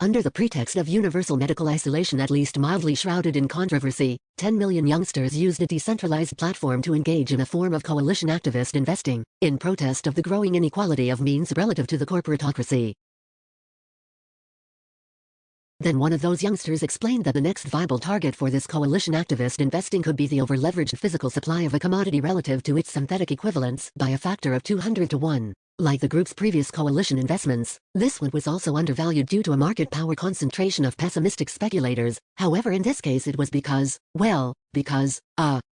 Under the pretext of universal medical isolation, at least mildly shrouded in controversy, 10 million youngsters used a decentralized platform to engage in a form of coalition activist investing, in protest of the growing inequality of means relative to the corporatocracy. Then one of those youngsters explained that the next viable target for this coalition activist investing could be the over-leveraged physical supply of a commodity relative to its synthetic equivalents by a factor of 200 to 1. Like the group's previous coalition investments, this one was also undervalued due to a market power concentration of pessimistic speculators. However, in this case it was because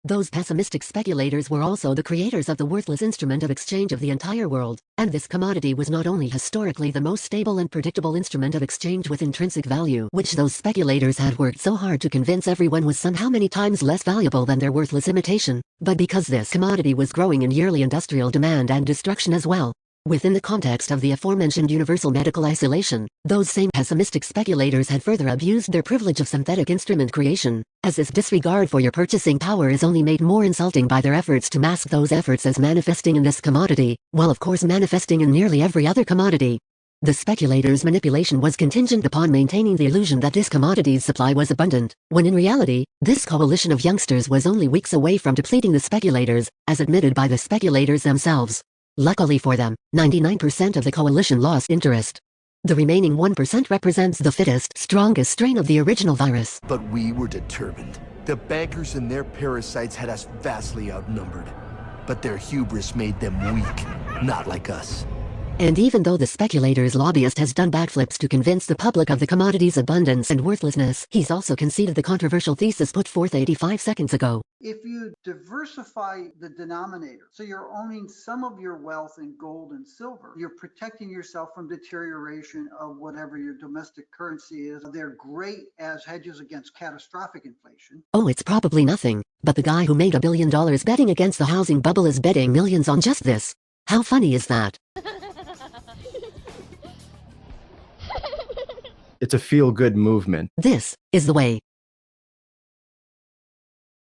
those pessimistic speculators were also the creators of the worthless instrument of exchange of the entire world, and this commodity was not only historically the most stable and predictable instrument of exchange with intrinsic value, which those speculators had worked so hard to convince everyone was somehow many times less valuable than their worthless imitation, but because this commodity was growing in yearly industrial demand and destruction as well. Within the context of the aforementioned universal medical isolation, those same pessimistic speculators had further abused their privilege of synthetic instrument creation, as this disregard for your purchasing power is only made more insulting by their efforts to mask those efforts as manifesting in this commodity, while of course manifesting in nearly every other commodity. The speculators' manipulation was contingent upon maintaining the illusion that this commodity's supply was abundant, when in reality, this coalition of youngsters was only weeks away from depleting the speculators, as admitted by the speculators themselves. Luckily for them, 99% of the coalition lost interest. The remaining 1% represents the fittest, strongest strain of the original virus. But we were determined. The bankers and their parasites had us vastly outnumbered. But their hubris made them weak, not like us. And even though the speculator's lobbyist has done backflips to convince the public of the commodity's abundance and worthlessness, he's also conceded the controversial thesis put forth 85 seconds ago. If you diversify the denominator, so you're owning some of your wealth in gold and silver, you're protecting yourself from deterioration of whatever your domestic currency is. They're great as hedges against catastrophic inflation. Oh, it's probably nothing, but the guy who made $1 billion betting against the housing bubble is betting millions on just this. How funny is that? It's a feel-good movement. This is the way.